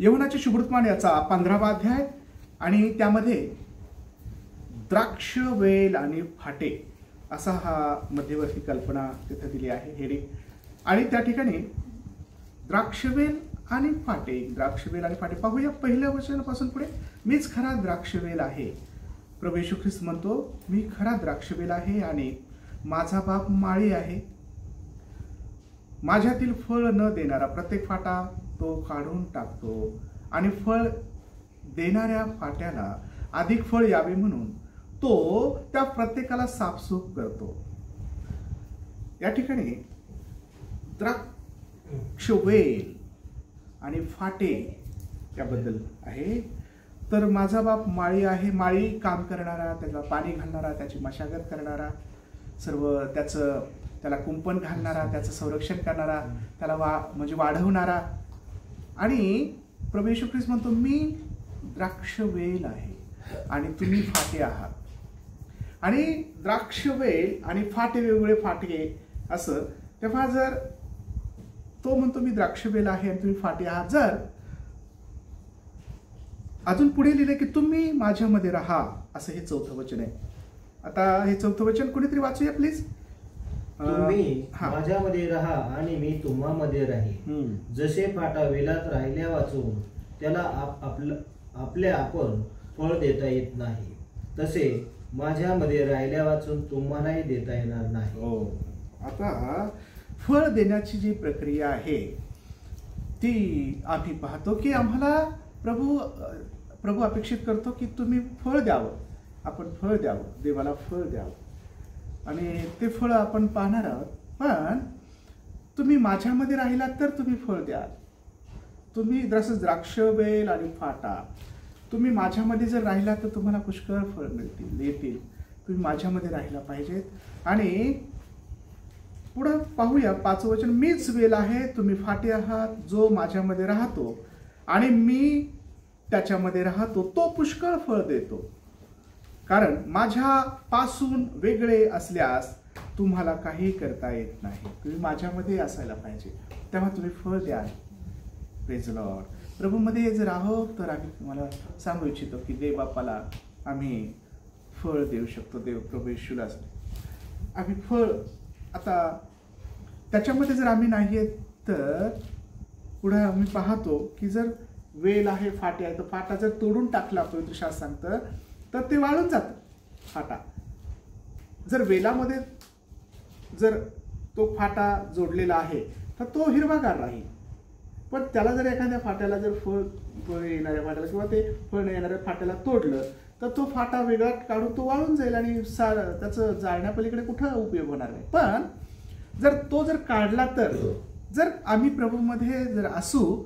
यौवनाचे शुभवर्तमान याचा 15वा अध्याय आणि त्यामध्ये द्राक्ष वेल आणि फाटे असा हा मध्यवर्ती कल्पना तिथे दिली आहे हेडिंग. आणि त्या ठिकाणी द्राक्षवेल आणि फाटे, द्राक्षवेल आणि फाटे पाहूया. पहिल्या वचनापासून पुढे, मीच खरा द्राक्षवेल आहे. प्रभू येशू ख्रिस्त म्हणतो, मी खरा द्राक्षवेल आहे आणि माझा बाप माळी आहे. माझ्यातील फळ न देणारा प्रत्येक फाटा तो काढून टाकतो आणि फळ देणाऱ्या फाट्याला अधिक फळ यावे म्हणून तो त्या प्रत्येकाला साफसूफ करतो. या ठिकाणी द्राक्षवेल आणि फाटे याबद्दल आहे. तर माझा बाप माळी आहे. माळी काम करणारा, त्याला पाणी घालणारा, त्याची मशागत करणारा, सर्व त्याला कुंपण घालणारा, त्याचं संरक्षण करणारा, त्याला म्हणजे वाढवणारा. आणि प्रभू येशू ख्रिस्त म्हणतो, मी द्राक्षवेल आहे आणि तुम्ही फाटे आहात. आणि द्राक्षवेल आणि फाटे वेगवेगळे फाटे असं, तेव्हा जर तो म्हणतो मी द्राक्षवेल आहे आणि तुम्ही फाटे आहात, जर अजून पुढे लिहिले की तुम्ही माझ्यामध्ये राहा, असं हे 4थं वचन आहे. आता हे 4थं वचन कोणीतरी वाचूया प्लीज. तुम्ही माझ्यामध्ये राहा आणि मी तुम्हामध्ये राहील. जसे फाटा वेलात राहिल्या वाचून त्याला आपल्या आपण फळ देता येत नाही, तसे माझ्यामध्ये राहिल्या वाचून तुम्हालाही देता येणार नाही. हो, आता फळ देण्याची जी प्रक्रिया आहे ती आम्ही पाहतो की आम्हाला प्रभू अपेक्षित करतो की तुम्ही फळ द्यावं, आपण फळ द्यावं, देवाला फळ द्यावं आणि ते फळ आपण पाहणार आहोत. पण तुम्ही माझ्यामध्ये राहिलात तर तुम्ही फळ द्याल. तुम्ही जसं द्राक्षवेल आणि फाटा, तुम्ही माझ्यामध्ये जर राहिलात तर तुम्हाला पुष्कळ फळ येतील. तुम्ही माझ्यामध्ये राहिला पाहिजेत. आणि पुढं पाहूया 5वं वचन, मीच वेल आहे, तुम्ही फाटे आहात. जो माझ्यामध्ये राहतो आणि मी त्याच्यामध्ये राहतो तो पुष्कळ फळ देतो, कारण माझ्यापासून वेगळे असल्यास तुम्हाला काही करता येत नाही. तुम्ही माझ्यामध्ये असायला पाहिजे, तेव्हा तुम्ही फळ द्याल. Praise the Lord. प्रभूमध्ये जर आहोत तर आम्ही तुम्हाला सांगू इच्छितो की देव बापाला आम्ही फळ देऊ शकतो. देव प्रभू येशूला आम्ही फळ, आता त्याच्यामध्ये जर आम्ही नाही आहेत तर पुढे आम्ही पाहतो की जर वेल आहे, फाटे आहे, तर फाटा जर तोडून टाकला, पवित्र शास्त्र सांगतं, तर ते वाळून जातं फाटा. जर वेलामध्ये जर तो फाटा जोडलेला आहे तर तो हिरवागार राहील. पण त्याला जर एखाद्या फाट्याला जर फळ येणाऱ्या फाट्याला किंवा ते फळ न येणाऱ्या फाट्याला तोडलं तर तो फाटा वेगळा काढून तो वाळून जाईल आणि त्याचं जाळण्यापलीकडे कुठं उपयोग होणार नाही. पण जर काढला तर, जर आम्ही प्रभूमध्ये जर असू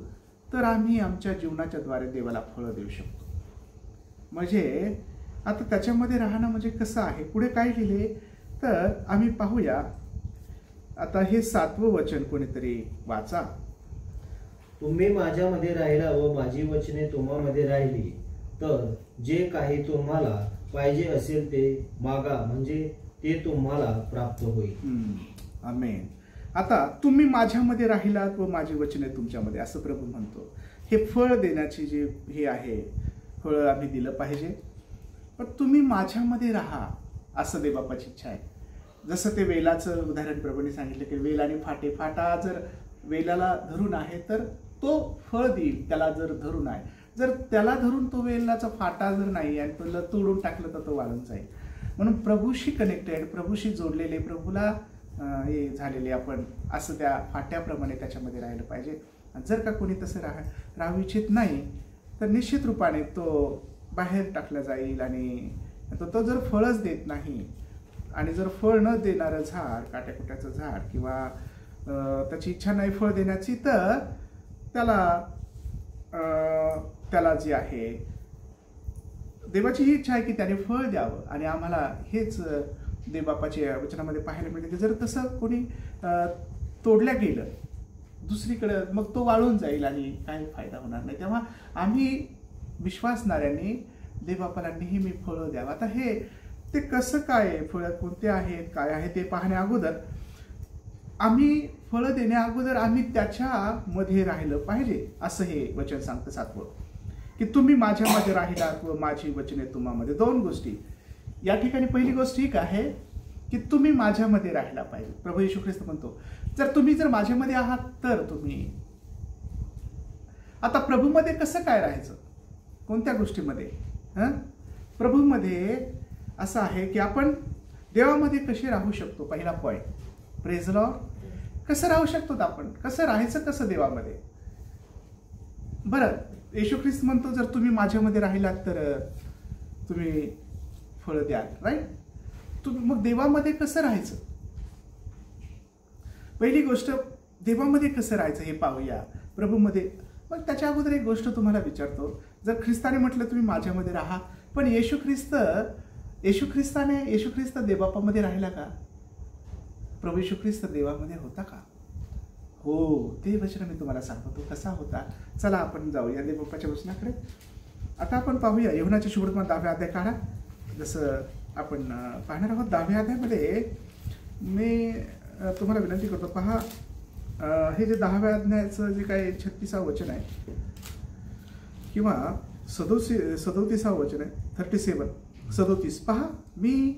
तर आम्ही आमच्या जीवनाच्या द्वारे देवाला फळ देऊ शकतो. म्हणजे आता त्याच्यामध्ये राहणं म्हणजे कसं आहे, पुढे काय लिहिले तर आम्ही पाहूया. आता हे 7वं वचन कोणीतरी वाचा. तुम्ही माझ्यामध्ये राहिला व माझी वचने तुम्हामध्ये राहिली तर जे काही तुम्हाला पाहिजे असेल ते मागा, म्हणजे ते तुम्हाला प्राप्त होईल. आमेन. आता तुम्ही माझ्यामध्ये राहिलात व माझी वचने तुमच्यामध्ये, असं प्रभू म्हणतो. हे फळ देण्याची जी हे आहे, फळ आम्ही दिलं पाहिजे. पण तुम्ही माझ्यामध्ये राहा, असं देवबापाची इच्छा आहे. जसं ते वेलाचं उदाहरण प्रभूने सांगितलं की वेल आणि फाटे, फाटा जर वेलाला धरून आहे तर तो फळ देईल. त्याला जर धरून आहे, जर त्याला धरून तो वेलाचा फाटा जर नाही आणि तो तोडून टाकलं तर तो वाळून जाईल. म्हणून प्रभूशी कनेक्टेड, प्रभूशी जोडलेले, प्रभूला हे झालेले आपण असं त्या फाट्याप्रमाणे त्याच्यामध्ये राहिलं पाहिजे. जर का कोणी तसं राहू इच्छित नाही तर निश्चित रूपाने तो बाहेर टाकला जाईल. आणि तो जर फळच देत नाही आणि जर फळ न देणारं झाड, काट्याकुट्याचं झाड किंवा त्याची इच्छा नाही फळ देण्याची, तर त्याला जी आहे देवाची ही इच्छा आहे की त्याने फळ द्यावं. आणि आम्हाला हेच देवबापाच्या वचनामध्ये पाहायला मिळते की जर तसं कोणी तोडल्या गेलं दुसरीकडे, मग तो वाळून जाईल आणि काही फायदा होणार नाही. तेव्हा आम्ही विश्वासणाऱ्यांनी देवबापाला नेहमी फळं द्यावं. आता हे ते कसं काय, फळं कोणते आहेत, काय आहे ते पाहण्या अगोदर आम्ही फळं देण्या अगोदर आम्ही त्याच्यामध्ये राहिलं पाहिजे, असं हे वचन सांगतं 7वं, की तुम्ही माझ्यामध्ये राहिलात व माझी वचने तुम्हामध्ये. 2 गोष्टी या ठिकाणी. पहिली गोष्ट ही आहे की तुम्ही माझ्यामध्ये राहिला पाहिजे. प्रभू येशू ख्रिस्त म्हणतो, जर माझ्यामध्ये आहात तर तुम्ही. आता प्रभूमध्ये कसं काय राहायचं, कोणत्या गोष्टीमध्ये? प्रभूमध्ये असं आहे की आपण देवामध्ये कसे राहू शकतो. पहिला पॉइंट, प्रेज लॉर्ड. कसं राहू शकतो आपण, कसं राहायचं, कसं देवामध्ये. बरं, येशू ख्रिस्त म्हणतो जर तुम्ही माझ्यामध्ये राहिलात तर तुम्ही फळं द्याल, राईट. तुम्ही मग देवामध्ये कसं राहायचं. पहिली गोष्ट, देवामध्ये कसं राहायचं हे पाहूया. प्रभूमध्ये. मग त्याच्या अगोदर एक गोष्ट तुम्हाला विचारतो, जर ख्रिस्ताने म्हटलं तुम्ही माझ्यामध्ये राहा, पण येशू ख्रिस्त देवबापामध्ये राहिला का? प्रभू येशू ख्रिस्त देवामध्ये होता का? हो, ते वचन मी तुम्हाला सांगतो तो कसा होता. चला आपण जाऊया देवबापाच्या वचनाकडे. आता आपण पाहूया योहनाच्या शुभवर्तमान 10व्या अध्याय काढा. जसं आपण पाहणार आहोत 10व्या अध्यायामध्ये मी तुम्हाला विनंती करतो, पहा हे जे 10व्या अध्यायाचं जे काही 36वं वचन आहे किंवा 37वं वचन आहे, 37 पहा. मी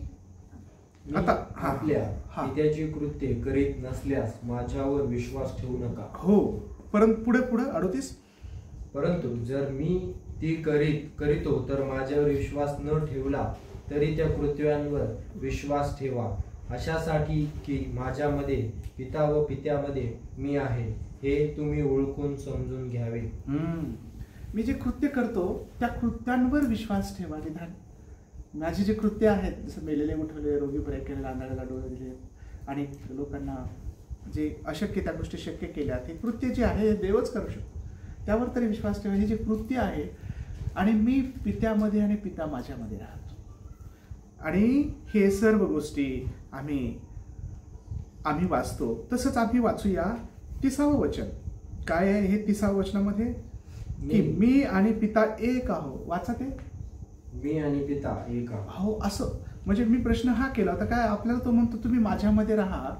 आता आपल्या पित्याची कृत्ये करीत नसल्यास माझ्यावर विश्वास ठेवू नका. हो, परंतु पुढे 38, परंतु जर मी ती करीतो तर माझ्यावर विश्वास न ठेवला तरी त्या कृत्यांवर विश्वास ठेवा, अशासाठी की माझ्यामध्ये पिता व पित्यामध्ये मी आहे हे तुम्ही ओळखून समजून घ्यावे. मी जे कृत्य करतो त्या कृत्यांवर विश्वास ठेवा. निदान माझी जे कृत्य आहेत, जसं मेलेले उठवले, रोगी बरे केले, अंधाराला डोळे दिले आणि लोकांना जे अशक्य त्या गोष्टी शक्य केल्या, ते कृत्य जे आहे हे देवच करू शकतो, त्यावर तरी विश्वास ठेवा. हे जे कृत्य आहे, आणि मी पित्यामध्ये आणि पिता माझ्यामध्ये राहतो. आणि हे सर्व गोष्टी आम्ही वाचतो. तसंच आम्ही वाचूया 30वं वचन. काय आहे हे 30व्या वचनामध्ये, की मी आणि पिता एक आहो. वाचा ते. मी आणि पिता एक आहो. असं म्हणजे मी प्रश्न हा केला होता काय आपल्याला. तो म्हणतो तुम्ही माझ्यामध्ये राहा.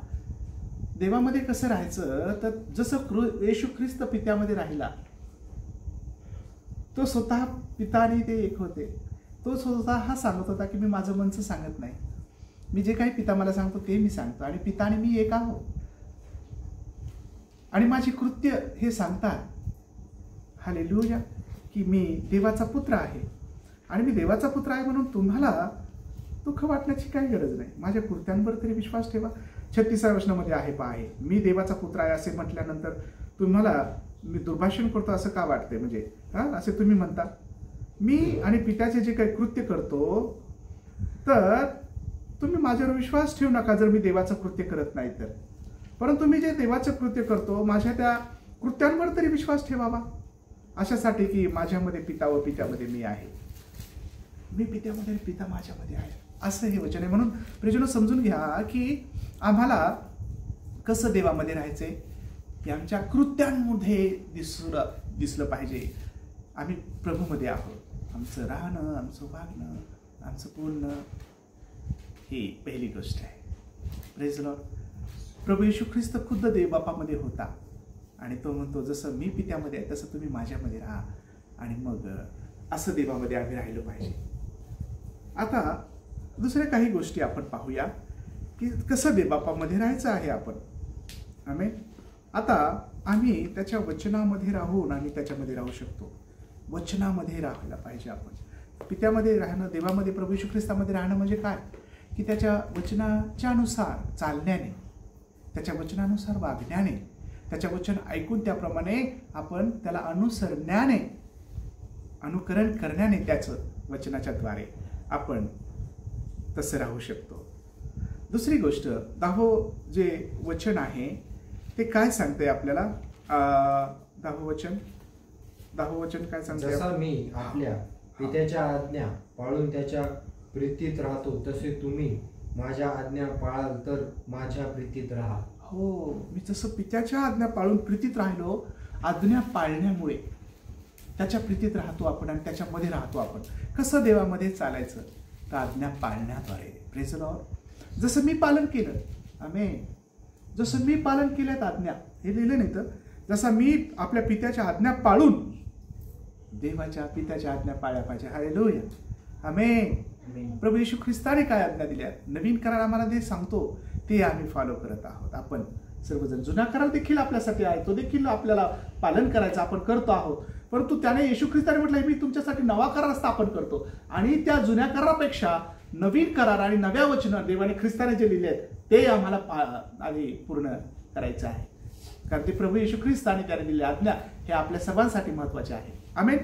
देवामध्ये कसं राहायचं, तर जसं येशू ख्रिस्त पित्यामध्ये राहिला, तो स्वतः पिता आणि ते एक होते. तो स्वतः हा सांगत होता की मी माझं मनचं सांगत नाही, मी जे काही पिता मला सांगतो ते मी सांगतो, आणि पिता आणि मी एक आहो. आणि माझी कृत्य हे सांगतात, हालेलुया, की मी देवाचा पुत्र आहे. आणि मी देवाचा पुत्र आहे म्हणून तुम्हाला दुःख वाटण्याची काही गरज नाही. माझ्या कृत्यांवर तरी विश्वास ठेवा. 36व्या वचनामध्ये आहे, पाहे, मी देवाचा पुत्र आहे असे म्हटल्यानंतर तुम्हाला मी दुर्भाषण करतो असं का वाटते, म्हणजे असे तुम्ही म्हणता. मी आणि पित्याचे जे काही कृत्य करतो तर तुम्ही माझ्यावर विश्वास ठेवू नका जर मी देवाचं कृत्य करत नाही तर. परंतु मी जे देवाचं कृत्य करतो माझ्या त्या कृत्यांवर तरी विश्वास ठेवावा, अशासाठी की माझ्यामध्ये पिता व पित्यामध्ये मी आहे. मी पित्यामध्ये पिता माझ्यामध्ये आहे, असं हे वचन आहे. म्हणून प्रियजनो समजून घ्या की आम्हाला कसं देवामध्ये राहायचंय, की आमच्या कृत्यांमध्ये दिसलं पाहिजे आम्ही प्रभूमध्ये आहोत. आमचं राहणं, आमचं वागणं, आमचं बोलणं, ही पहिली गोष्ट आहे. Praise Lord. प्रभू येशू ख्रिस्त खुद्द देवबापामध्ये होता, आणि तो म्हणतो जसं मी पित्यामध्ये आहे तसं तुम्ही माझ्यामध्ये राहा. आणि मग असं देवामध्ये आम्ही राहिलं पाहिजे. आता दुसऱ्या काही गोष्टी आपण पाहूया की कसं देवबापामध्ये राहायचं आहे आपण. आमेन. आता आम्ही त्याच्या वचनामध्ये राहून आम्ही त्याच्यामध्ये राहू शकतो. वचनामध्ये राहायला पाहिजे आपण. पित्यामध्ये राहणं, देवामध्ये प्रभू येशू ख्रिस्तामध्ये राहणं म्हणजे काय, की त्याच्या वचनाच्या नुसार चालण्याने, त्याच्या वचनानुसार वागण्याने, त्याच्या वचन ऐकून त्याप्रमाणे आपण त्याला अनुसरण्याने, अनुकरण करण्याने, त्याचं वचनाच्या द्वारे आपण तसं राहू शकतो. दुसरी गोष्ट, 10वं जे वचन आहे ते काय सांगतंय आपल्याला. 10वं वचन काय सांगतंय, जसा मी आपल्या पित्याच्या आज्ञा पाळून त्याच्या प्रीतीत राहतो तसे तुम्ही माझ्या आज्ञा पाळाल तर माझ्या प्रीतीत राहा. हो, मी जसं पित्याच्या आज्ञा पाळून प्रीतीत राहिलो, आज्ञा पाळण्यामुळे त्याच्या प्रीतीत राहतो आपण आणि त्याच्यामध्ये राहतो आपण. कसं देवामध्ये चालायचं, तर आज्ञा पाळण्याद्वारे. Praise the Lord. जसं मी पालन केलं, आमेन, जसं मी पालन केल्यात आज्ञा, हे लिहिलं नाही तर, जसा मी आपल्या पित्याच्या आज्ञा पाळून देवाच्या पित्याच्या आज्ञा पाळल्या पाहिजे. हालेलुया, आमेन. प्रभू येशू ख्रिस्ताने काय आज्ञा दिल्या, नवीन करार आम्हाला जे सांगतो ते आम्ही फॉलो करत आहोत. आपण सर्वजण जुना करार देखील आपल्यासाठी आहे, तो देखील आपल्याला पालन करायचा आपण करतो आहोत. परंतु त्याने येशू ख्रिस्ताने म्हटलं मी तुमच्यासाठी नवा करार स्थापन करतो, आणि त्या जुन्या करारापेक्षा नवीन करार आणि नव्या वचन देवाने ख्रिस्ताने जे लिहिले आहेत ते आम्हाला आधी पूर्ण करायचं आहे. कारण ते प्रभू येशू ख्रिस्त आणि त्याने दिलेली आज्ञा हे आपल्या सर्वांसाठी महत्वाचे आहे. आमेन.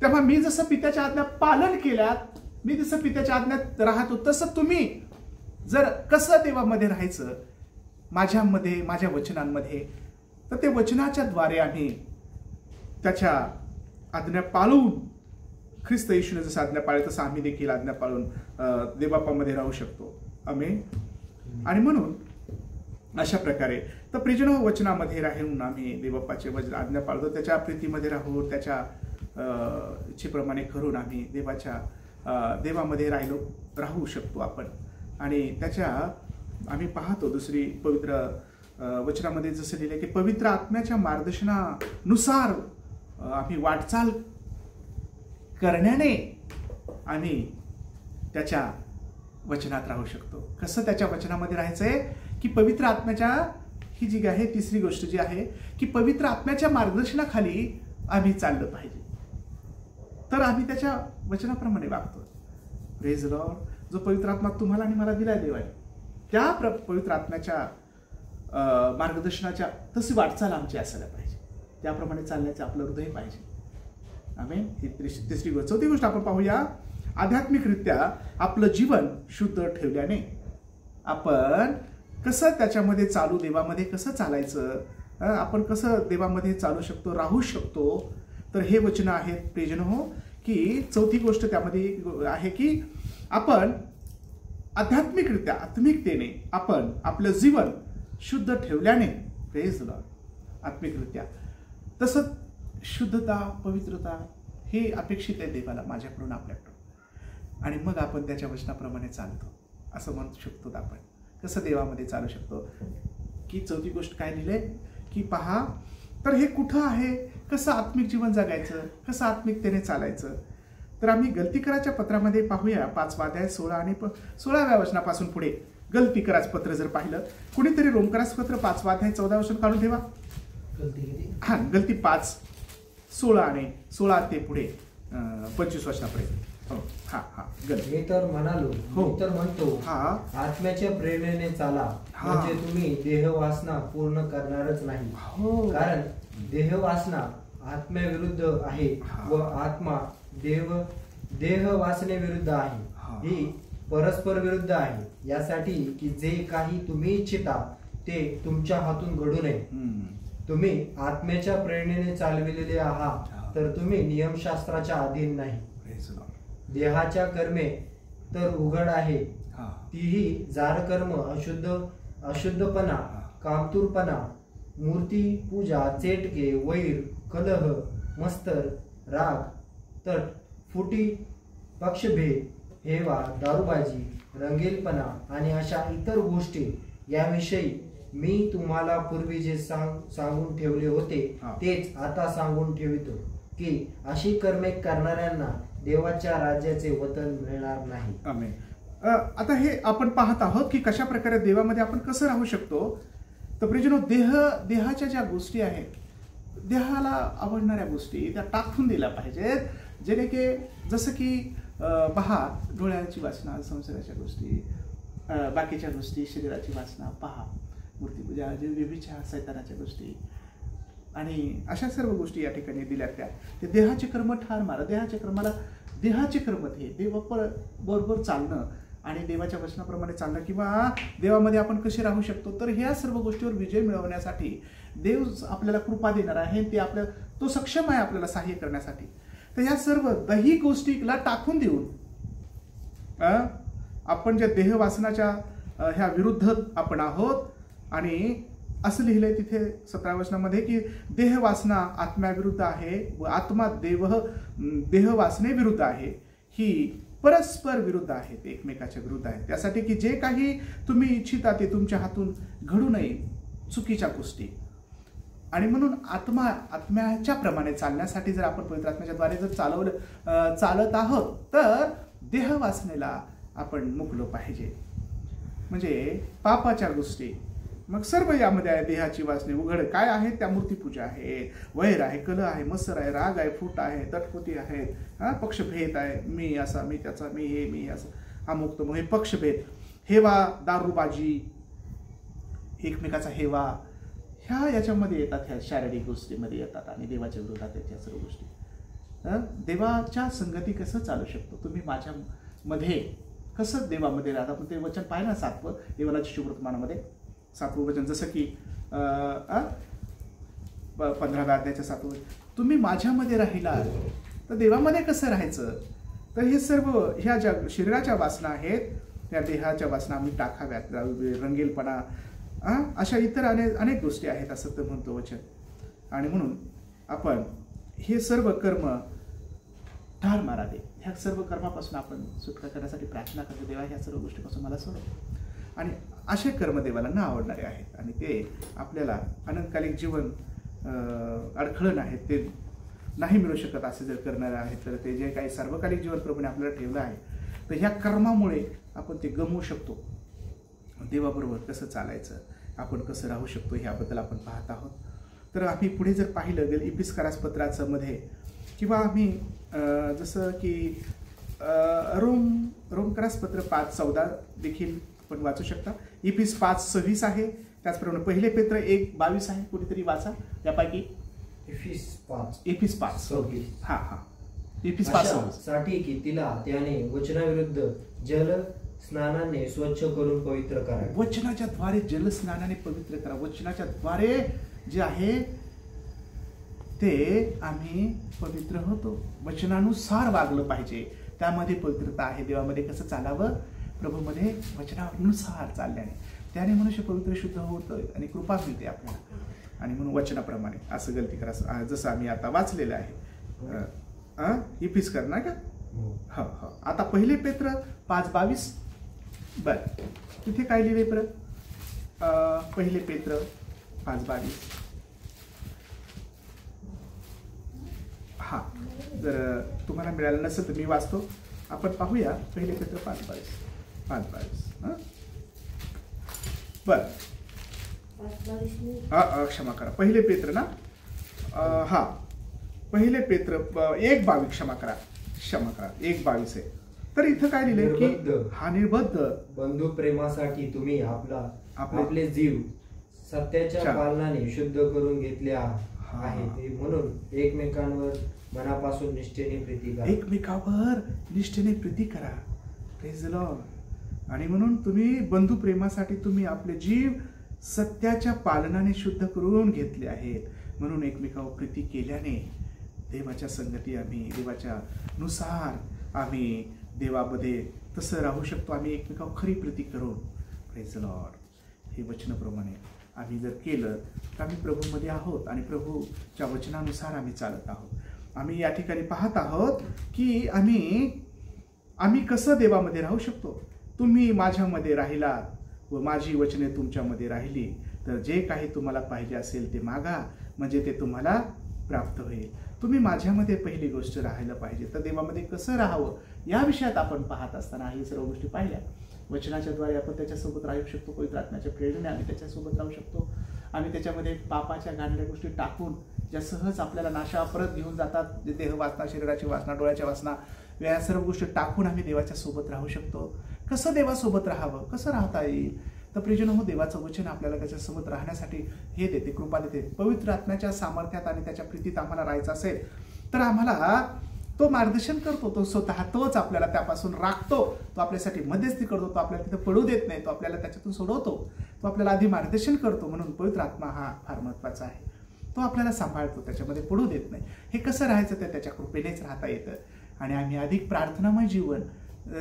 तेव्हा मी जसं पित्याच्या आज्ञा पालन केल्यात, मी जसं पित्याच्या आज्ञात राहतो, तसं तुम्ही जर कसं देवामध्ये राहायचं, माझ्यामध्ये माझ्या वचनांमध्ये, तर ते वचनाच्या द्वारे आम्ही त्याच्या आज्ञा पाळून, ख्रिस्त येशूने जसं आज्ञा पाळले तसं आम्ही देखील आज्ञा पाळून देवबापामध्ये राहू शकतो. आमेन. आणि म्हणून अशा प्रकारे तर प्रियजनो वचनामध्ये राहून आम्ही देवबापाचे वचन आज्ञा पाळतो, त्याच्या प्रीतीमध्ये राहून त्याच्या इच्छेप्रमाणे करून आम्ही देवामध्ये राहू शकतो आपण. आणि त्याच्या आम्ही पाहतो दुसरी पवित्र वचनामध्ये जसं लिहिलं की पवित्र आत्म्याच्या मार्गदर्शनानुसार आम्ही वाटचाल करण्याने आम्ही त्याच्या वचनात राहू शकतो. कसं त्याच्या वचनामध्ये राहायचंय की पवित्र आत्म्याच्या, ही जी आहे तिसरी गोष्ट जी आहे की पवित्र आत्म्याच्या मार्गदर्शनाखाली आम्ही चाललं पाहिजे, तर आम्ही त्याच्या वचनाप्रमाणे वागतो. Praise Lord. जो पवित्र आत्मा तुम्हाला आणि मला दिलाय देवाने, त्या पवित्र आत्म्याच्या मार्गदर्शनाच्या तशी वाटचाल आमची असायला पाहिजे, त्याप्रमाणे चालण्याचं आपलं हृदय पाहिजे. आमेन. ही तिसरी गोष्ट. चौथी गोष्ट आपण पाहूया, आध्यात्मिकरित्या आपलं जीवन शुद्ध ठेवल्याने आपण कसं त्याच्यामध्ये चालू, देवामध्ये कसं चालायचं, आपण कसं देवामध्ये चालू शकतो, राहू शकतो. तर हे वचन आहेत प्रियजनो की चौथी गोष्ट त्यामध्ये आहे की आपण आध्यात्मिकरित्या, आत्मिकतेने आपण आपलं जीवन शुद्ध ठेवल्याने, प्रेज लॉर्ड, आत्मिकरित्या तसं शुद्धता, पवित्रता हे अपेक्षित आहे देवाला माझ्याकडून, आपल्याकडून. आणि मग आपण त्याच्या वचनाप्रमाणे चालतो असं म्हणू शकतो. आपण कसं देवामध्ये चालू शकतो की चौथी गोष्ट काय लिहिले की पहा, तर हे कुठं आहे, कसं आत्मिक जीवन जगायचं, कसं आत्मिकतेने चालायचं. तर आम्ही गलतीकराच्या पत्रामध्ये पाहूया 5 अध्याय 16 आणि 16व्या वचनापासून पुढे. गलतीकराचं पत्र जर पाहिलं, कुणीतरी रोमकराचं पत्र 5 अध्याय 14 वचन काढून ठेवा. हा, गलती 5 16 आणि 16 ते पुढे 25 वचनापर्यंत. हा हा. मी तर म्हणालो, हो. मी तर म्हणतो, हा, आत्म्याच्या प्रेरणेने चाला, हा. म्हणजे तुम्ही देहवासना पूर्ण करणारच नाही. हो. कारण देहवासना आत्म्याविरुद्ध आहे हा. व आत्मा देहवासनेविरुद्ध आहे. हा. ही परस्पर विरुद्ध आहे, यासाठी की जे काही तुम्ही इच्छिता ते तुमच्या हातून घडू नये. तुम्ही आत्म्याच्या प्रेरणेने चालविलेले आहात, तर तुम्ही नियमशास्त्राच्या अधीन नाही. देहाच्या कर्मे तर उघड आहे, तीही जारकर्म, अशुद्धपणा, कामतूरपणा, मूर्ती पूजा, चेटके, वैर, कलह, मत्सर, राग, तट, फुटी, पक्षभेद, हेवा, दारूबाजी, रंगेलपणा आणि अशा इतर गोष्टी याविषयी मी तुम्हाला पूर्वी जे सांगून ठेवले होते तेच आता सांगून ठेवितो की अशी कर्मे करणाऱ्यांना देवाच्या राज्याचे वतन मिळणार नाही. आमेन. आता हे आपण पाहत आहोत की कशा प्रकारे देवामध्ये आपण कसं राहू शकतो. तर प्रियजनो, देहाच्या ज्या गोष्टी आहेत, देहाला आवडणाऱ्या गोष्टी त्या टाकून दिल्या पाहिजेत, जेणे की जसं की पहा, डोळ्याची वासना, संसाराच्या गोष्टी, बाकीच्या गोष्टी, शरीराची वासना, पहा, मूर्तीपूजा, व्यभिचार, सैतानाच्या गोष्टी आणि अशा सर्व गोष्टी या ठिकाणी दिल्या. त्या देहाचे कर्म ठार मारा. देहाचे कर्म हे देवाबरोबर चालणं आणि देवाच्या वचनाप्रमाणे चालणं किंवा देवामध्ये आपण कसे राहू शकतो. तर ह्या सर्व गोष्टीवर विजय मिळवण्यासाठी देव आपल्याला कृपा देणार आहे, ते तो सक्षम आहे आपल्याला सहाय्य करण्यासाठी. तर ह्या सर्व दही गोष्टीला टाकून देऊन आपण ज्या देहवासनाच्या ह्या विरुद्ध आपण आहोत. आणि असं लिहिलंय तिथे 17 वचनामध्ये की देहवासना आत्म्याविरुद्ध आहे व आत्मा देहवासने विरुद्ध आहे. ही परस्पर विरुद्ध आहेत, एकमेकाच्या विरुद्ध आहेत. त्यासाठी की जे काही तुम्ही इच्छिता ते तुमच्या हातून घडू नये, चुकीच्या गोष्टी. आणि म्हणून आत्म्याच्या प्रमाणे चालण्यासाठी जर आपण पवित्र आत्म्याच्याद्वारे जर चालत आहोत तर देह वासनेला आपण मुकलो पाहिजे. म्हणजे पापाच्या गोष्टी मग सर्व यामध्ये आहे. देहाची वासने उघड काय आहे, त्या मूर्तीपूजा आहे, वैर आहे, कलह आहे, मत्सर आहे, राग आहे, फूट आहे, तटपुटी आहेत, पक्षभेद आहे, मी असा मी त्याचा, मी हे मी असं, हा मुक्त हे पक्षभेद, हेवा, दारूबाजी, एकमेकाचा हेवा, ह्या याच्यामध्ये येतात, ह्या शारीरिक गोष्टीमध्ये येतात आणि देवाच्या विरोधात आहेत या सर्व गोष्टी. देवाच्या संगती कसं चालू शकतो, तुम्ही माझ्या मध्ये कसं देवामध्ये राहता. पण ते वचन पाहिलं 7वं देवाच्या शुभवर्तमानामध्ये 7वं वचन, जसं की 15व्या अध्यायाच्या 7वं, तुम्ही माझ्यामध्ये राहिला तर देवामध्ये कसं राहायचं. तर हे सर्व ह्या ज्या शरीराच्या वासना आहेत त्या देहाच्या वासना आम्ही टाकाव्यात. रंगीलपणा, अशा इतर अनेक गोष्टी आहेत असं तर म्हणतो वचन. आणि म्हणून आपण हे सर्व कर्म ठार मारा दे, ह्या सर्व कर्मापासून आपण सुटका करण्यासाठी प्रार्थना करतो. देवा ह्या सर्व गोष्टीपासून मला सोडव. आणि असे कर्म देवाला न आवडणारे आहेत आणि ते आपल्याला अनंतकालिक जीवन अडखळण आहेत, ते नाही मिळू शकत असे जर करणारे आहेत. तर ते जे काही सार्वकालिक जीवन प्रभूने आपल्याला ठेवलं आहे तर ह्या कर्मामुळे आपण ते गमवू शकतो. देवाबरोबर कसं चालायचं, आपण कसं राहू शकतो ह्याबद्दल आपण पाहत आहोत. तर आम्ही पुढे जर पाहिलं इपिस्कारास पत्राचं मध्ये, किंवा आम्ही जसं की रोमकरास पत्र 5:14 देखील आपण वाचू शकता. इपिस 5:26 आहे. त्याचप्रमाणे पहिले पेत्र 1:22 आहे. कुठेतरी वाचा त्यापैकी. इपिस 5:26. हा हा इपिस 5:26 साठी की तिला त्याने वचनाविरुद्ध जल स्नानाने स्वच्छ करून पवित्र करा. वचनाच्या द्वारे जल स्नानाने पवित्र करा. वचनाच्या द्वारे जे आहे ते आम्ही पवित्र होतो. वचनानुसार वागलं पाहिजे, त्यामध्ये पवित्रता आहे. देवामध्ये कसं चालावं, प्रभूमध्ये वचनानुसार चालल्याने त्याने मनुष्य पवित्र शुद्ध होतं आणि कृपा मिळते आपल्याला. आणि म्हणून वचनाप्रमाणे असं गलती करा, जसं आम्ही आता वाचलेलं आहे. इपिस करणार का. हो हो. आता पहिले पेत्र 5:22. बर, तिथे काय लिहिले परत. पहिले पेत्र 5:22. हा, जर तुम्हाला मिळालं नसेल तर मी वाचतो, आपण पाहूया. पहिले पेत्र 5:22. बर, क्षमा करा, पहिले पेत्र ना. हा, पहिले पेत्र 1:22. क्षमा करा 1:22 आहे. तर इथं काय लिहिलंय की हा निर्बद्ध बंधू प्रेमासाठी तुम्ही आपले जीव सत्याच्या पालनाने शुद्ध करून घेतले आहेत, म्हणून एकमेकांवर मनापासून निष्ठेने प्रीती करा. एकमेकावर निष्ठेने प्रीती करा. Praise the Lord. आणि म्हणून तुम्ही बंधू प्रेमासाठी तुम्ही आपले जीव सत्याच्या पालनाने शुद्ध करून घेतले आहेत, म्हणून एकमेकावर प्रीती केल्याने देवाच्या संगती आम्ही देवाच्या नुसार आम्ही देवामध्ये तसं राहू शकतो. आम्ही एकमेकावर खरी प्रीती करून. Praise the Lord. हे वचनाप्रमाणे आम्ही जर केलं तर आम्ही प्रभूमध्ये आहोत आणि प्रभूच्या वचनानुसार आम्ही चालत आहोत. आम्ही या ठिकाणी पाहत आहोत की आम्ही कसं देवामध्ये राहू शकतो. तुम्ही माझ्यामध्ये राहिला व माझी वचने तुमच्यामध्ये राहिली तर जे काही तुम्हाला पाहिजे असेल ते मागा, म्हणजे ते तुम्हाला प्राप्त होईल. तुम्ही माझ्यामध्ये पहिली गोष्ट राहायला पाहिजे. तर देवामध्ये कसं राहावं या विषयात आपण पाहत असताना ही सर्व गोष्टी पाहिल्या. वचनाच्या द्वारे आपण त्याच्यासोबत राहू शकतो. पवित्र आत्म्याच्या प्रेरणेने आम्ही त्याच्यासोबत राहू शकतो. आम्ही त्याच्यामध्ये पापाच्या गांडल्या गोष्टी टाकून ज्या सहज आपल्याला नाशा परत घेऊन जातात, जे देह वासना, शरीराची वासना, डोळ्याच्या वासना, या सर्व गोष्टी टाकून आम्ही देवाच्या सोबत राहू शकतो. कसं देवासोबत राहावं, कसं राहता येईल. तर प्रियजन हो, देवाचं वचन आपल्याला त्याच्यासोबत राहण्यासाठी हे देते, कृपा देते. पवित्र आत्म्याच्या सामर्थ्यात आणि त्याच्या प्रीतीत आम्हाला राहायचं असेल तर आम्हाला तो मार्गदर्शन करतो. तो स्वतः तोच आपल्याला त्यापासून राखतो. तो आपल्यासाठी मध्यस्थी करतो. तो आपल्याला तिथं पडू देत नाही. तो आपल्याला त्याच्यातून सोडवतो. तो आपल्याला आधी मार्गदर्शन करतो. म्हणून पवित्र आत्मा हा फार महत्त्वाचा आहे. तो आपल्याला सांभाळतो, त्याच्यामध्ये पडू देत नाही. हे कसं राहायचं ते त्याच्या कृपेनेच राहता येतं. आणि आम्ही अधिक प्रार्थनामय जीवन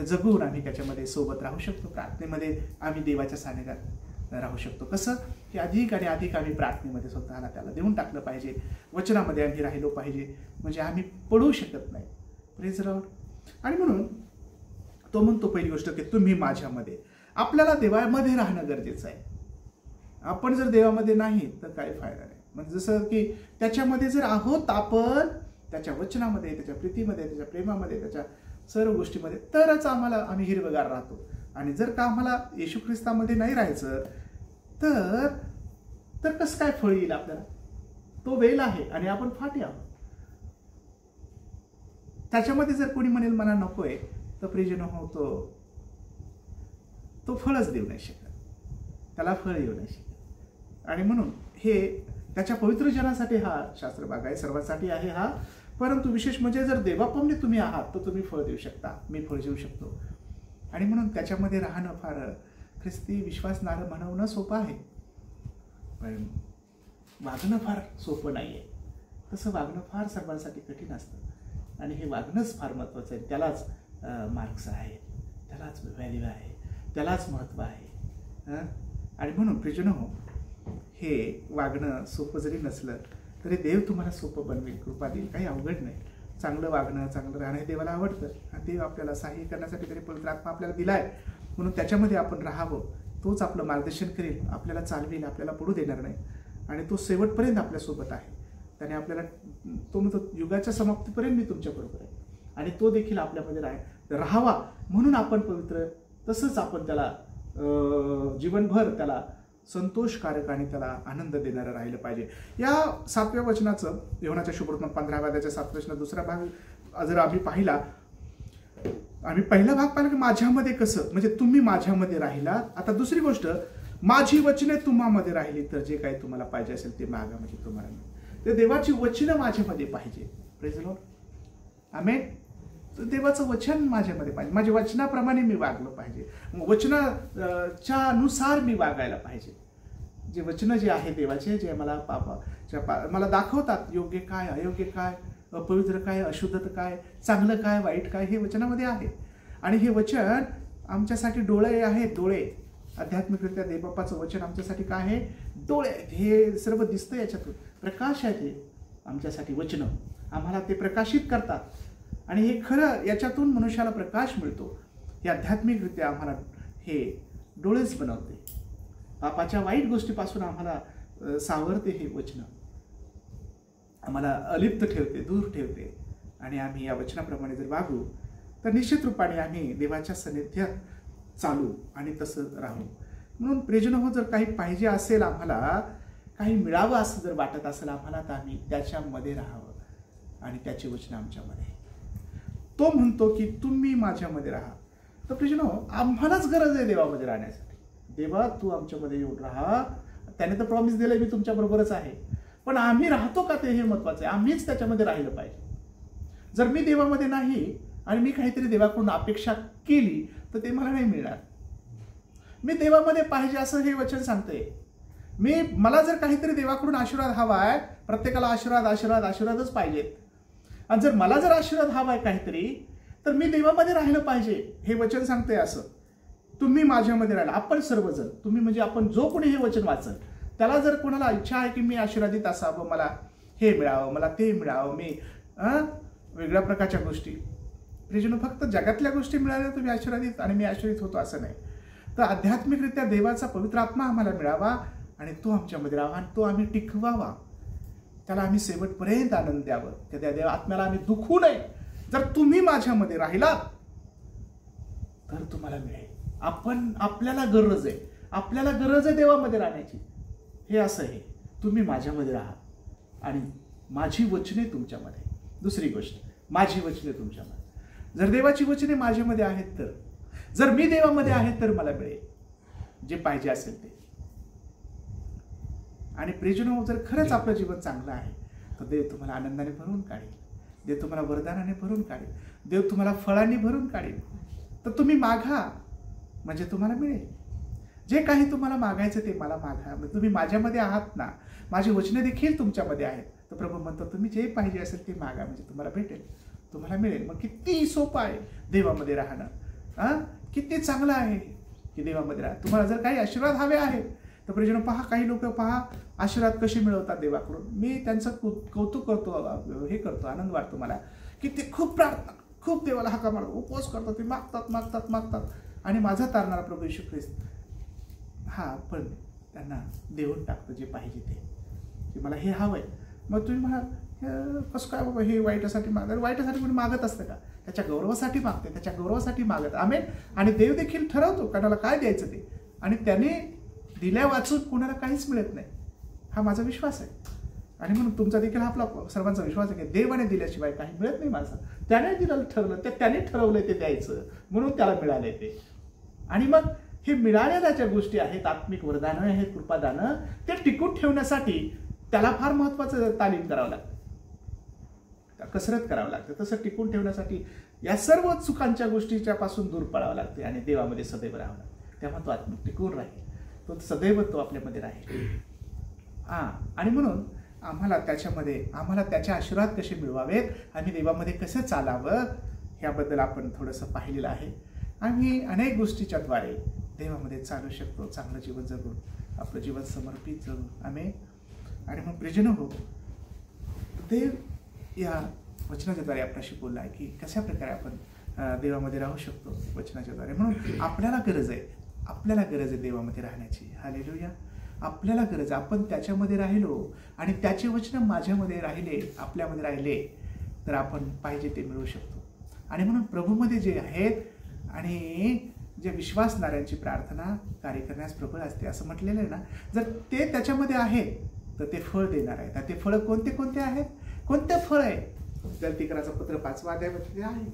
जगून आम्ही त्याच्यामध्ये सोबत राहू शकतो. प्रार्थनेमध्ये आम्ही देवाच्या सानिध्यात राहू शकतो. कसं की अधिक आणि अधिक आम्ही प्रार्थनेमध्ये स्वतःला त्याला देऊन टाकलं पाहिजे. वचनामध्ये आम्ही राहिलो पाहिजे, म्हणजे आम्ही पडू शकत नाही. Praise the Lord. आणि म्हणून तो म्हणतो पहिली गोष्ट की तुम्ही माझ्यामध्ये. आपल्याला देवामध्ये राहणं गरजेचं आहे. आपण जर देवामध्ये नाही तर काही फायदा नाही. म्हणजे जसं की त्याच्यामध्ये जर आहोत आपण, त्याच्या वचनामध्ये, त्याच्या प्रीतीमध्ये, त्याच्या प्रेमामध्ये, त्याच्या सर्व गोष्टीमध्ये, तरच आम्ही हिरवेगार राहतो. आणि जर का आम्हाला येशू ख्रिस्तामध्ये नाही राहायचं तर कसं काय फळ येईल आपल्याला? तो वेल आहे आणि आपण फाटी आहोत. त्याच्यामध्ये जर कोणी म्हणेल मला नकोय, तर प्रियजन हो, तो फळच देऊ नाही शकत, त्याला फळ येऊ नाही शकत. आणि म्हणून हे त्याच्या पवित्र जनासाठी हा शास्त्रभाग आहे, सर्वांसाठी आहे हा. परंतु विशेष म्हणजे जर देवापावणे तुम्ही आहात तर तुम्ही फळ देऊ शकता, मी फळ देऊ शकतो. आणि म्हणून त्याच्यामध्ये राहणं फार ख्रिस्ती विश्वासणारं म्हणणं सोपं आहे, पण वागणं फार सोपं नाहीये. तसं वागणं फार सर्वांसाठी कठीण असतं आणि हे वागणंच फार महत्त्वाचं आहे. त्यालाच मार्क्स आहे, त्यालाच व्हॅल्यू आहे, त्यालाच महत्त्व आहे. आणि म्हणून प्रियजन हो, हे वागणं सोपं जरी नसलं तरी देव तुम्हाला सोपं बनवेल, कृपा देईल. काही अवघड नाही. चांगलं वागणं, चांगलं राहणं हे देवाला आवडतं. आणि देव आपल्याला सहाय्य करण्यासाठी तरी पवित्र आत्मा आपल्याला दिलाय, म्हणून त्याच्यामध्ये आपण राहावं. तोच आपलं मार्गदर्शन करेल, आपल्याला चालवेल, आपल्याला पडू देणार नाही. आणि तो शेवटपर्यंत आपल्यासोबत आहे. त्याने आपल्याला तो म्हणतो युगाच्या समाप्तीपर्यंत मी तुमच्याबरोबर आहे. आणि तो देखील आपल्यामध्ये राहावा म्हणून आपण पवित्र, तसंच आपण त्याला जीवनभर त्याला संतोषकारक आणि त्याला आनंद देणारं राहिलं पाहिजे. या 7व्या वचनाचं, योहानाच्या शुभवर्तमान 15व्या अध्यायाच्या 7व्या वचनाचा दुसरा भाग जर आम्ही पाहिला, आम्ही पहिला भाग पाहिला की माझ्यामध्ये कसं, म्हणजे तुम्ही माझ्यामध्ये राहिला. आता दुसरी गोष्ट, माझी वचने तुम्हामध्ये राहिली तर जे काही तुम्हाला पाहिजे असेल ते मागा, म्हणजे तुम्हाला मिळेल. ते देवाची वचनं माझ्यामध्ये पाहिजे. प्रेज द लॉर्ड, आमेन. देवाचं वचन माझ्यामध्ये पाहिजे, माझ्या वचनाप्रमाणे मी वागलं पाहिजे, वचनाच्या अनुसार मी वागायला पाहिजे. जे वचनं जे आहे देवाचे, जे मला मला दाखवतात योग्य काय, अयोग्य काय, अपवित्र काय, अशुद्धता काय, चांगलं काय, वाईट काय, हे वचनामध्ये आहे. आणि हे वचन आमच्यासाठी डोळे आहेत, डोळे. आध्यात्मिकरित्या देवबापाचं वचन आमच्यासाठी काय आहे? डोळे. हे सर्व दिसतं याच्यातून, प्रकाश आहे ते आमच्यासाठी वचनं, आम्हाला ते प्रकाशित करतात. आणि हे खरं, याच्यातून मनुष्याला प्रकाश मिळतो. हे आध्यात्मिकरित्या आम्हाला हे डोळेच बनवते, पापाच्या वाईट गोष्टीपासून आम्हाला सावरते. हे वचन आम्हाला अलिप्त ठेवते, दूर ठेवते. आणि आम्ही या वचनाप्रमाणे जर वागू तर निश्चित रूपाने आम्ही देवाच्या सान्निध्यात चालू आणि तसं राहू. म्हणून प्रियजन हो, जर काही पाहिजे असेल, आम्हाला काही मिळावं असं जर वाटत असेल आम्हाला, तर आम्ही त्याच्यामध्ये राहावं आणि त्याची वचनं आमच्यामध्ये. तो म्हणतो की तुम्ही माझ्यामध्ये राहा. तर प्रियजन हो, आम्हालाच गरज आहे देवामध्ये राहण्यासाठी. देवा तू आमच्यामध्ये येऊन राहा. त्याने तर प्रॉमिस दिलंय मी तुमच्या बरोबरच आहे, पण आम्ही राहतो का ते हे महत्वाचं आहे. आम्हीच त्याच्यामध्ये राहिलं पाहिजे. जर मी देवामध्ये नाही आणि मी काहीतरी देवाकडून अपेक्षा केली तर ते मला नाही मिळणार. मी देवामध्ये पाहिजे असं हे वचन सांगते. मला जर काहीतरी देवाकडून आशीर्वाद हवा आहे, प्रत्येकाला आशीर्वाद आशीर्वाद आशीर्वादच पाहिजेत. आणि जर मला जर आशीर्वाद हवा आहे काहीतरी, तर मी देवामध्ये राहिलं पाहिजे. हे वचन सांगते असं, तुम्ही माझ्यामध्ये राहिला. आपण सर्वजण, तुम्ही म्हणजे आपण जो कोणी हे वचन वाचल, त्याला जर कोणाला इच्छा आहे की मी आशीर्वादित असावं, मला हे मिळावं, मला ते मिळावं, मी वेगळ्या प्रकारच्या गोष्टी, प्रियजन फक्त जगातल्या गोष्टी मिळाल्या तुम्ही आशीर्वादित आणि मी आशीर्वादित होतो असं नाही. तर आध्यात्मिकरित्या देवाचा पवित्र आत्मा आम्हाला मिळावा आणि तो आमच्यामध्ये राहावा आणि तो आम्ही टिकवावा. त्याला आम्ही शेवटपर्यंत आनंद द्यावं, त्या देव आत्म्याला आम्ही दुखवू नये. जर तुम्ही माझ्यामध्ये राहिलात तर तुम्हाला मिळेल. आपल्याला गरज आहे देवामध्ये राहण्याची. हे असं आहे, तुम्ही माझ्यामध्ये राहा आणि माझी वचने तुमच्यामध्ये. दुसरी गोष्ट, माझी वचने तुमच्यामध्ये. जर देवाची वचने माझ्यामध्ये आहेत, तर जर मी देवामध्ये आहे तर मला मिळेल जे पाहिजे असेल ते. आणि प्रियजन, जर खरंच आपलं जीवन चांगलं आहे तर देव तुम्हाला आनंदाने भरून काढेल, देव तुम्हाला वरदानाने भरून काढेल, देव तुम्हाला फळांनी भरून काढेल. तर तुम्ही मागा म्हणजे तुम्हाला मिळेल. जे काही तुम्हाला मागायचं ते मला मागा. तुम्ही माझ्यामध्ये आहात ना, माझी वचने देखील तुमच्यामध्ये आहेत. तर प्रभू म्हणतो तुम्ही जे पाहिजे असेल ते मागा म्हणजे तुम्हाला भेटेल, तुम्हाला मिळेल. मग किती सोपं आहे देवामध्ये राहणं. किती चांगलं आहे की देवामध्ये राहा. तुम्हाला जर काही आशीर्वाद हवे आहेत तर प्रियजन पहा, काही लोक पहा आशीर्वाद कसे मिळवतात देवाकडून. मी त्यांचं कौतुक करतो, हे करतो, आनंद वाटतो मला की ते खूप प्रार्थना, खूप देवाला हाका मारतात, उपवास करतात, ते मागतात आणि माझा तारणारा प्रभू येशू ख्रिस्त. पण त्यांना देऊन टाकतो जे पाहिजे ते, की मला हे हवं आहे. मग तुम्ही म्हणाल कसं काय बाबा हे वाईटासाठी मागत, वाईटासाठी कोणी मागत असतं का? त्याच्या गौरवासाठी मागते, त्याच्या गौरवासाठी मागत. आमेन. आणि देव देखील ठरवतो कोणाला काय द्यायचं ते, आणि त्याने दिल्या वाचून कोणाला काहीच मिळत नाही, हा माझा विश्वास आहे. आणि म्हणून तुमचा देखील हा आपला सर्वांचा विश्वास आहे की देवाने दिल्याशिवाय काही मिळत नाही माणसं. त्याने दिलं ठरवलं, त्याने ठरवलंय ते द्यायचं म्हणून त्याला मिळालंय ते. आणि मग हे मिळालेल्या ज्या गोष्टी आहेत, आत्मिक वरदानं आहेत, कृपादानं, ते टिकून ठेवण्यासाठी त्याला फार महत्वाचं तालीम करावं लागतं, कसरत करावं लागतं. तसं टिकून ठेवण्यासाठी या सर्व चुकांच्या गोष्टीच्या पासून दूर पळावं लागते आणि देवामध्ये सदैव राहावं लागतं. तेव्हा तो आत्मिक टिकून राहील, तो सदैव तो आपल्यामध्ये राहील. आणि म्हणून आम्हाला त्याचे आशीर्वाद कसे मिळवावेत, आम्ही देवामध्ये कसं चालावं, ह्याबद्दल आपण थोडंसं पाहिलेलं आहे. आम्ही अनेक गोष्टीच्या द्वारे देवामध्ये चालू शकतो, चांगलं जीवन जगून, आपलं जीवन समर्पित जगून. आम्ही आणि मग प्रियजन हो, देव या वचनाच्या द्वारे आपल्याशी बोलला आहे की कशा प्रकारे आपण देवामध्ये राहू शकतो वचनाच्या द्वारे. म्हणून आपल्याला गरज आहे देवामध्ये राहण्याची. हालेलुया. आपल्याला गरज आहे. आपण त्याच्यामध्ये राहिलो आणि त्याचे वचन माझ्यामध्ये राहिले, आपल्यामध्ये राहिले, तर आपण पाहिजे ते मिळू शकतो. आणि म्हणून प्रभूमध्ये जे आहेत आणि जे विश्वासणाऱ्यांची प्रार्थना कार्य करण्यास प्रबळ असते असं म्हटलेलं आहे ना. जर ते त्याच्यामध्ये आहेत तर ते फळ देणार आहेत. ते फळ कोणते आहेत? कोणते फळ आहे? गलतीकराचं पत्र 5वा अध्यायामध्ये आहे.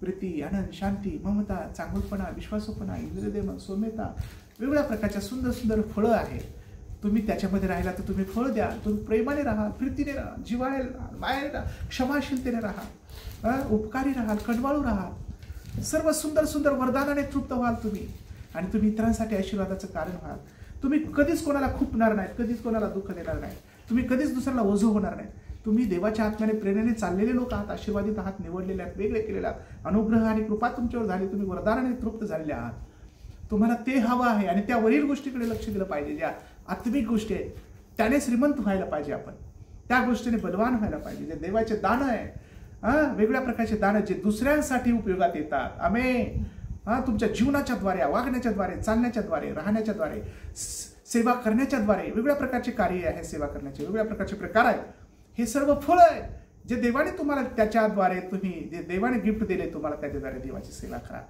प्रीती, आनंद, शांती, ममता, चांगुलपणा, विश्वासूपणा, इंद्रियदमन, सौम्यता, वेगवेगळ्या प्रकारच्या सुंदर सुंदर फळं आहेत. तुम्ही त्याच्यामध्ये राहिला तर तुम्ही फळ द्या. तुम्ही प्रेमाने राहा, प्रीतीने राहा, जिव्हाळ्याने राहा, मायाने राहा, क्षमाशीलतेने राहा, उपकारी राहाल, कणवाळू राहा. सर्व सुंदर सुंदर वरदानाने तृप्त व्हाल तुम्ही, आणि तुम्ही इतरांसाठी आशीर्वादाचं कारण व्हाल. तुम्ही कधीच कोणाला खुपणार नाहीत, कधीच कोणाला दुःख देणार नाही, तुम्ही कधीच दुसऱ्याला ओझं होणार नाही. तुम्ही देवाच्या आत्म्याने प्रेरणेने चाललेले लोक आहात, आशीर्वादित आहात, निवडलेले आहात, वेगळे केलेले आहात. अनुग्रह आणि कृपा तुमच्यावर झाली, तुम्ही वरदानाने तृप्त झालेले आहात. तुम्हाला ते हवं आहे आणि त्यावरील गोष्टीकडे लक्ष दिलं पाहिजे. ज्या आत्मिक गोष्टी आहेत त्याने श्रीमंत व्हायला पाहिजे आपण, त्या गोष्टीने बलवान व्हायला पाहिजे. जे देवाचे दान आहे, वेगवेगळ्या प्रकारचे दान जे दुसऱ्यांसाठी उपयोगात येतात. आमेन. तुमच्या जीवनाच्या द्वारे, वागण्याच्या द्वारे, चालण्याच्या द्वारे, राहण्याच्या द्वारे, सेवा करण्याच्या द्वारे वेगवेगळ्या प्रकारचे कार्य आहे, सेवा करण्याचे वेगवेगळ्या प्रकारचे प्रकार आहेत. हे सर्व फळ आहे जे देवाने तुम्हाला, त्याच्याद्वारे तुम्ही जे देवाने गिफ्ट दिले तुम्हाला, त्याच्याद्वारे देवाची सेवा करा.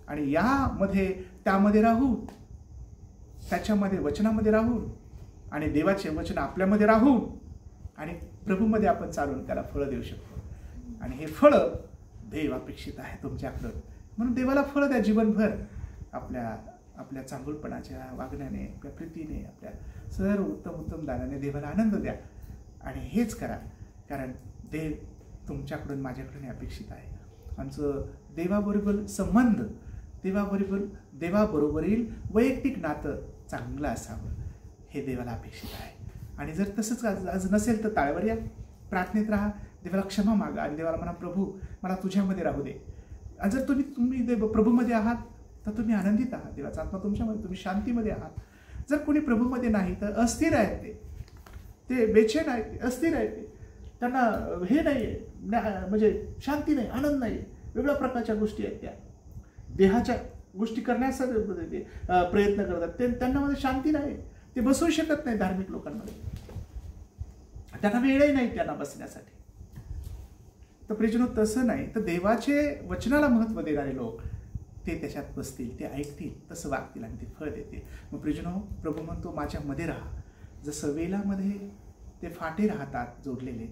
आणि त्यामध्ये राहून, त्याच्यामध्ये वचनामध्ये राहून आणि देवाचे वचन आपल्यामध्ये राहून आणि प्रभूमध्ये आपण चालून त्याला फळं देऊ शकतो. आणि हे फळं देव अपेक्षित आहे तुमच्याकडं. म्हणून देवाला फळं द्या जीवनभर. आपल्या चांगुलपणाच्या वागण्याने, आपल्या प्रीतीने, आपल्या सर्व उत्तम दानाने देवाला आनंद द्या. आणि हेच करा, कारण देव तुमच्याकडून माझ्याकडून अपेक्षित आहे. आमचं देवाबरोबर संबंध, देवाबरोबरील वैयक्तिक नातं चांगलं असावं, हे देवाला अपेक्षित आहे. आणि जर तसंच आज नसेल तर ताळवर या, प्रार्थनेत राहा, देवाला क्षमा मागा आणि देवाला म्हणा, प्रभू मला तुझ्यामध्ये राहू दे. आणि जर तुम्ही प्रभूमध्ये आहात तर तुम्ही आनंदित आहात, देवाचा आत्मा तुमच्यामध्ये, तुम्ही शांतीमध्ये आहात. जर कोणी प्रभूमध्ये नाही तर अस्थिर आहेत, ते बेचैन आहेत, अस्थिर आहेत, त्यांना हे नाही आहे, म्हणजे शांती नाही, आनंद नाही, वेगवेगळ्या प्रकारच्या गोष्टी आहेत, त्या देहाच्या गोष्टी करण्यासाठी प्रयत्न करतात, त्यांना मध्ये शांती नाही, ते बसवू शकत नाही. धार्मिक लोकांमध्ये त्यांना वेळही नाही त्यांना बसण्यासाठी. तर प्रियजनो तसं नाही, तर देवाचे वचनाला महत्त्व देणारे लोक ते त्याच्यात बसतील, ते ऐकतील, तसं वागतील आणि ते फळ देतील. मग प्रियजनो, प्रभू म्हणतो माझ्यामध्ये राहा. जसं वेलामध्ये ते फाटे राहतात जोडलेले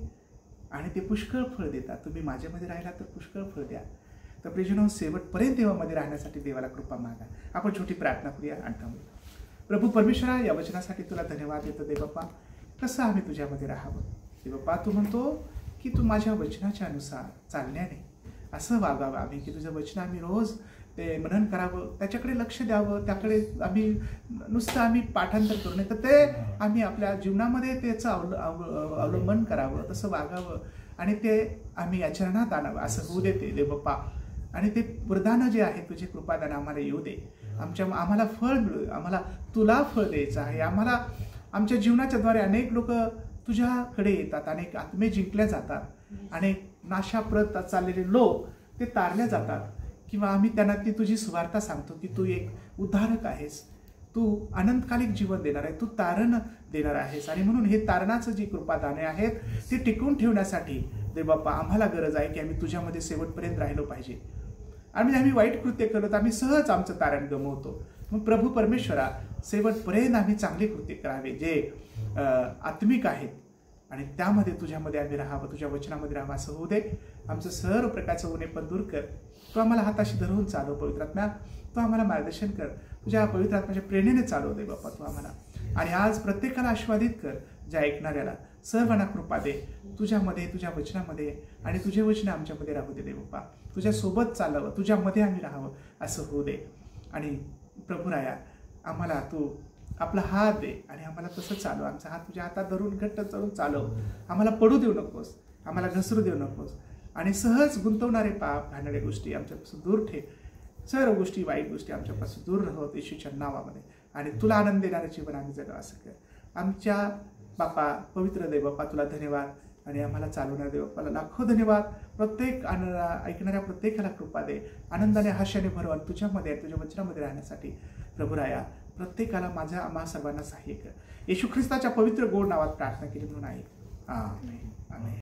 आणि ते पुष्कळ फळ देतात, तुम्ही माझ्यामध्ये राहिला तर पुष्कळ फळ द्या. तर प्रियजनो, शेवटपर्यंत देवामध्ये राहण्यासाठी देवाला कृपा मागा. आपण छोटी प्रार्थना करूया आणि थांबूया. प्रभू परमेश्वरा, या वचनासाठी तुला धन्यवाद देतो. देवबापा, कसं आम्ही तुझ्यामध्ये राहावं. देवबापा, तू म्हणतो की तू माझ्या वचनाच्या अनुसार चालण्याने असं वागावं आम्ही, की तुझं वचन आम्ही रोज ते मनन करावं, त्याच्याकडे लक्ष द्यावं, त्याकडे आम्ही पाठांतर करू नये तर ते आम्ही आपल्या जीवनामध्ये त्याचं अवलंबन करावं, तसं वागावं आणि ते आम्ही आचरणात आणावं, असं होऊ देते देवबापा. आणि ते वरदान जे आहे तुझे कृपादान आम्हाला येऊ दे. आम्हाला फळ मिळू, आम्हाला तुला फळ द्यायचं आहे. आमच्या जीवनाच्या द्वारे अनेक लोक तुझ्याकडे येतात, अनेक आत्मे जिंकल्या जातात, अनेक नाशाप्रत चाललेले लोक ते तारल्या जातात, किंवा आम्ही त्यांना ती तुझी सुवार्ता सांगतो की तू एक उद्धारक आहेस, तू अनंतकालिक जीवन देणार आहे, तू तारण देणार आहेस. आणि म्हणून हे तारणाचं जी कृपादाने आहेत ती टिकवून ठेवण्यासाठी देव बाप्पा आम्हाला गरज आहे की आम्ही तुझ्यामध्ये शेवटपर्यंत राहिलो पाहिजे. आम्ही वाईट कृत्य करतो तर आम्ही सहज आमचं तारण गमवतो. मग प्रभू परमेश्वरा, शेवटपर्यंत आम्ही चांगले कृत्य करावे जे आत्मिक आहेत आणि त्यामध्ये तुझ्यामध्ये आम्ही राहावं, तुझ्या वचनामध्ये राहावं असं होऊ दे. आमचं सर्व प्रकारचं उणे पण दूर कर. तू आम्हाला हाताशी धरून चालव पवित्र आत्मा, तू आम्हाला मार्गदर्शन कर. तुझ्या पवित्र आत्म्याच्या प्रेरणेने चालव दे बाप्पा तू आम्हाला. आणि आज प्रत्येकाला आस्वादित कर, ज्या ऐकणाऱ्याला सर्वांना कृपा दे तुझ्यामध्ये, तुझ्या वचनामध्ये, आणि तुझे वचन आमच्यामध्ये राहू दे बाप्पा. तुझ्यासोबत चालावं, तुझ्यामध्ये आम्ही राहावं असं होऊ दे. आणि प्रभुराया, आम्हाला तू आपला हात दे आणि आम्हाला तसं चालव. आमचा हात तुझ्या हातात धरून घट्ट चढून चालव. आम्हाला पडू देऊ नकोस, आम्हाला घसरू देऊ नकोस. आणि सहज गुंतवणारे पाप, घाणेरड्या गोष्टी आमच्यापासून दूर ठेव. सर्व गोष्टी, वाईट गोष्टी आमच्यापासून दूर राहत येशूच्या नावामध्ये. आणि तुला आनंद देणारं जीवन आम्ही जगावं असं कर. आमच्या बापा, पवित्र देव बाप्पा, तुला धन्यवाद. आणि आम्हाला चालवणाऱ्या देव बाप्पाला लाखो धन्यवाद. प्रत्येक ऐकणाऱ्या प्रत्येकाला कृपा दे, आनंदाने, हास्याने भरवा. तुझ्यामध्ये, तुझ्या वचनामध्ये राहण्यासाठी प्रभुराया प्रत्येकाला, आम्हा सर्वांना सहाय्य कर. येशू ख्रिस्ताच्या पवित्र गोड नावात प्रार्थना केली म्हणून आहे. आमेन. आमेन.